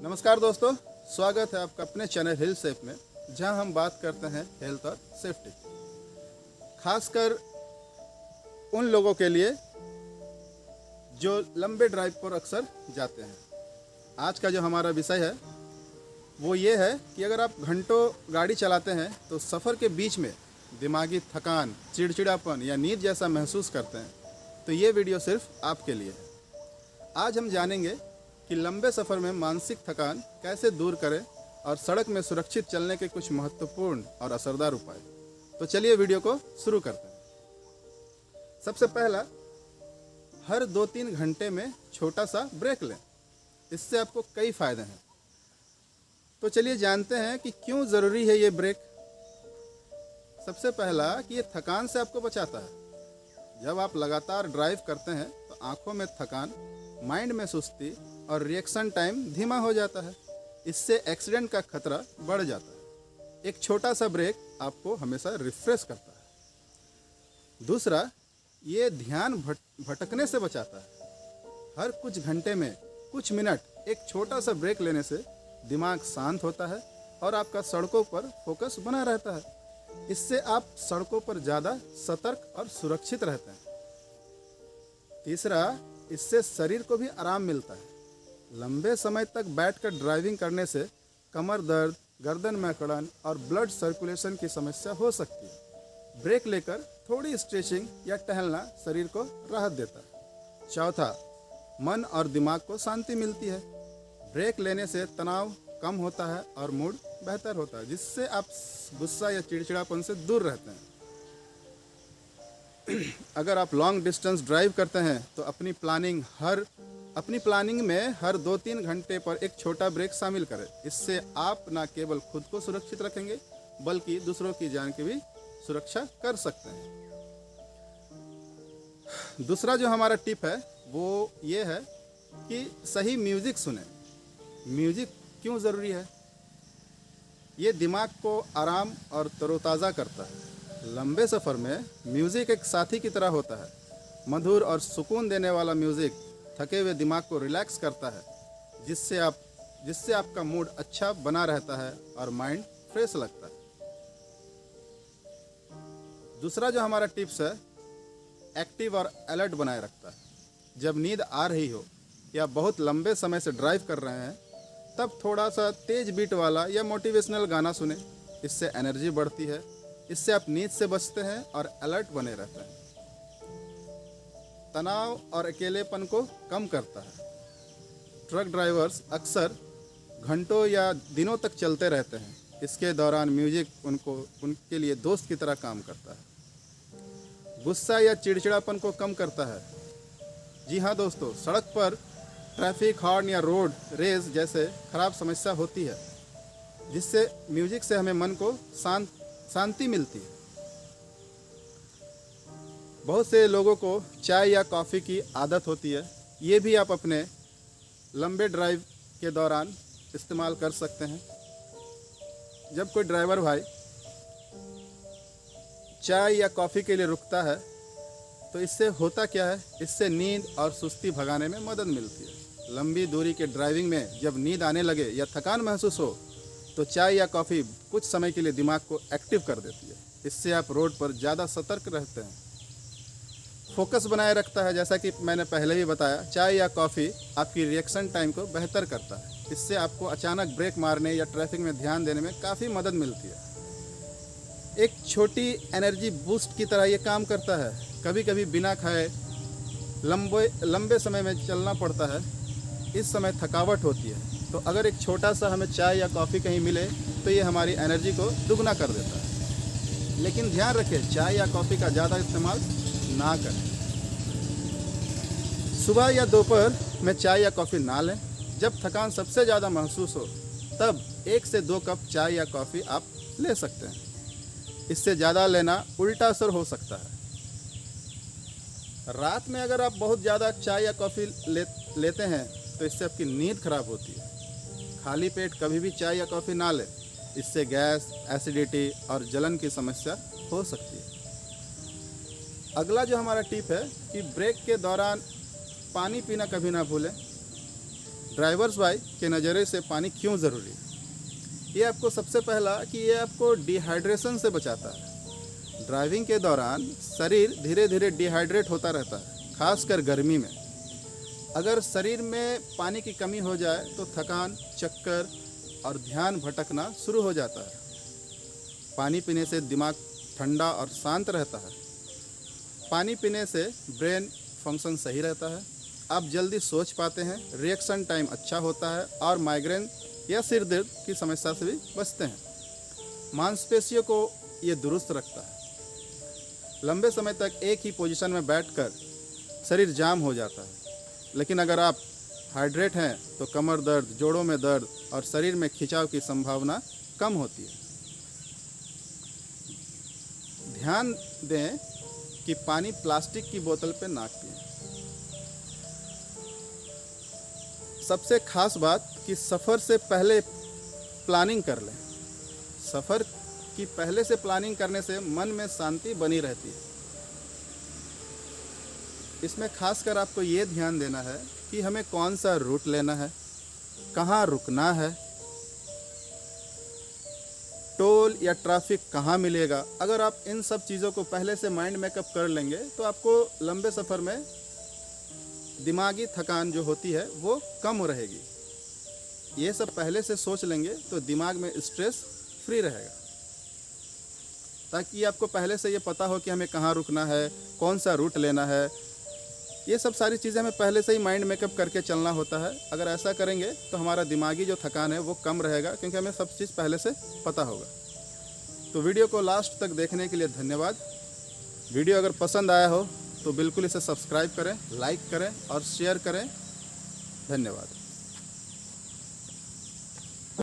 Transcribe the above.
नमस्कार दोस्तों, स्वागत है आपका अपने चैनल हिल सेफ में, जहां हम बात करते हैं हेल्थ और सेफ्टी। खासकर उन लोगों के लिए जो लंबे ड्राइव पर अक्सर जाते हैं। आज का जो हमारा विषय है वो ये है कि अगर आप घंटों गाड़ी चलाते हैं तो सफ़र के बीच में दिमागी थकान, चिड़चिड़ापन या नींद जैसा महसूस करते हैं, तो ये वीडियो सिर्फ आपके लिए है। आज हम जानेंगे कि लंबे सफ़र में मानसिक थकान कैसे दूर करें और सड़क में सुरक्षित चलने के कुछ महत्वपूर्ण और असरदार उपाय। तो चलिए वीडियो को शुरू करते हैं। सबसे पहला, हर 2-3 घंटे में छोटा सा ब्रेक लें। इससे आपको कई फ़ायदे हैं। तो चलिए जानते हैं कि क्यों ज़रूरी है ये ब्रेक। सबसे पहला कि ये थकान से आपको बचाता है। जब आप लगातार ड्राइव करते हैं तो आँखों में थकान, माइंड में सुस्ती और रिएक्शन टाइम धीमा हो जाता है। इससे एक्सीडेंट का खतरा बढ़ जाता है। एक छोटा सा ब्रेक आपको हमेशा रिफ्रेश करता है। दूसरा, ये ध्यान भटकने से बचाता है। हर कुछ घंटे में कुछ मिनट एक छोटा सा ब्रेक लेने से दिमाग शांत होता है और आपका सड़कों पर फोकस बना रहता है। इससे आप सड़कों पर ज़्यादा सतर्क और सुरक्षित रहते हैं। तीसरा, इससे शरीर को भी आराम मिलता है। लंबे समय तक बैठकर ड्राइविंग करने से कमर दर्द, गर्दन में अकड़न और ब्लड सर्कुलेशन की समस्या हो सकती है। ब्रेक लेकर थोड़ी स्ट्रेचिंग या टहलना शरीर को राहत देता है। चौथा, मन और दिमाग को शांति मिलती है। ब्रेक लेने से तनाव कम होता है और मूड बेहतर होता है, जिससे आप गुस्सा या चिड़चिड़ापन से दूर रहते हैं। अगर आप लॉन्ग डिस्टेंस ड्राइव करते हैं तो अपनी प्लानिंग में हर 2-3 घंटे पर एक छोटा ब्रेक शामिल करें। इससे आप न केवल खुद को सुरक्षित रखेंगे बल्कि दूसरों की जान की भी सुरक्षा कर सकते हैं। दूसरा जो हमारा टिप है वो ये है कि सही म्यूज़िक सुनें। म्यूज़िक क्यों ज़रूरी है? ये दिमाग को आराम और तरोताज़ा करता है। लंबे सफ़र में म्यूज़िक एक साथी की तरह होता है। मधुर और सुकून देने वाला म्यूज़िक थके हुए दिमाग को रिलैक्स करता है, जिससे आपका मूड अच्छा बना रहता है और माइंड फ्रेश लगता है। दूसरा जो हमारा टिप्स है, एक्टिव और अलर्ट बनाए रखता है। जब नींद आ रही हो या बहुत लंबे समय से ड्राइव कर रहे हैं, तब थोड़ा सा तेज बीट वाला या मोटिवेशनल गाना सुने। इससे एनर्जी बढ़ती है। इससे आप नींद से बचते हैं और अलर्ट बने रहते हैं। तनाव और अकेलेपन को कम करता है। ट्रक ड्राइवर्स अक्सर घंटों या दिनों तक चलते रहते हैं। इसके दौरान म्यूजिक उनके लिए दोस्त की तरह काम करता है। गुस्सा या चिड़चिड़ापन को कम करता है। जी हाँ दोस्तों, सड़क पर ट्रैफिक हॉर्न या रोड रेस जैसे खराब समस्या होती है, जिससे म्यूजिक से हमें मन को शांति मिलती है। बहुत से लोगों को चाय या कॉफ़ी की आदत होती है। ये भी आप अपने लंबे ड्राइव के दौरान इस्तेमाल कर सकते हैं। जब कोई ड्राइवर भाई चाय या कॉफ़ी के लिए रुकता है तो इससे होता क्या है, इससे नींद और सुस्ती भगाने में मदद मिलती है। लंबी दूरी के ड्राइविंग में जब नींद आने लगे या थकान महसूस हो तो चाय या कॉफ़ी कुछ समय के लिए दिमाग को एक्टिव कर देती है। इससे आप रोड पर ज़्यादा सतर्क रहते हैं। फोकस बनाए रखता है। जैसा कि मैंने पहले भी बताया, चाय या कॉफ़ी आपकी रिएक्शन टाइम को बेहतर करता है। इससे आपको अचानक ब्रेक मारने या ट्रैफिक में ध्यान देने में काफ़ी मदद मिलती है। एक छोटी एनर्जी बूस्ट की तरह ये काम करता है। कभी कभी बिना खाए लंबे समय में चलना पड़ता है। इस समय थकावट होती है, तो अगर एक छोटा सा हमें चाय या कॉफ़ी कहीं मिले तो ये हमारी एनर्जी को दुगना कर देता है। लेकिन ध्यान रखें, चाय या कॉफ़ी का ज़्यादा इस्तेमाल ना करें। सुबह या दोपहर में चाय या कॉफ़ी ना लें। जब थकान सबसे ज़्यादा महसूस हो तब 1 से 2 कप चाय या कॉफ़ी आप ले सकते हैं। इससे ज़्यादा लेना उल्टा असर हो सकता है। रात में अगर आप बहुत ज़्यादा चाय या कॉफ़ी लेते हैं तो इससे आपकी नींद खराब होती है। खाली पेट कभी भी चाय या कॉफ़ी ना लें। इससे गैस, एसिडिटी और जलन की समस्या हो सकती है। अगला जो हमारा टिप है कि ब्रेक के दौरान पानी पीना कभी ना भूलें। ड्राइवर्स भाई के नज़रिए से पानी क्यों ज़रूरी है। ये आपको सबसे पहला कि ये आपको डिहाइड्रेशन से बचाता है। ड्राइविंग के दौरान शरीर धीरे धीरे डिहाइड्रेट होता रहता है, खासकर गर्मी में। अगर शरीर में पानी की कमी हो जाए तो थकान, चक्कर और ध्यान भटकना शुरू हो जाता है। पानी पीने से दिमाग ठंडा और शांत रहता है। पानी पीने से ब्रेन फंक्शन सही रहता है, आप जल्दी सोच पाते हैं, रिएक्शन टाइम अच्छा होता है और माइग्रेन या सिर दर्द की समस्या से भी बचते हैं। मांसपेशियों को ये दुरुस्त रखता है। लंबे समय तक एक ही पोजीशन में बैठकर शरीर जाम हो जाता है, लेकिन अगर आप हाइड्रेट हैं तो कमर दर्द, जोड़ों में दर्द और शरीर में खिंचाव की संभावना कम होती है। ध्यान दें कि पानी प्लास्टिक की बोतल पे ना पिएं। सबसे खास बात कि सफ़र से पहले प्लानिंग कर लें। सफ़र की पहले से प्लानिंग करने से मन में शांति बनी रहती है। इसमें खासकर आपको ये ध्यान देना है कि हमें कौन सा रूट लेना है, कहाँ रुकना है, टोल या ट्रैफिक कहाँ मिलेगा। अगर आप इन सब चीज़ों को पहले से माइंड मेकअप कर लेंगे तो आपको लंबे सफ़र में दिमागी थकान जो होती है वो कम रहेगी। ये सब पहले से सोच लेंगे तो दिमाग में स्ट्रेस फ्री रहेगा, ताकि आपको पहले से ये पता हो कि हमें कहाँ रुकना है, कौन सा रूट लेना है। ये सब सारी चीज़ें हमें पहले से ही माइंड मेकअप करके चलना होता है। अगर ऐसा करेंगे तो हमारा दिमागी जो थकान है वो कम रहेगा, क्योंकि हमें सब चीज़ पहले से पता होगा। तो वीडियो को लास्ट तक देखने के लिए धन्यवाद। वीडियो अगर पसंद आया हो तो बिल्कुल इसे सब्सक्राइब करें, लाइक करें और शेयर करें। धन्यवाद।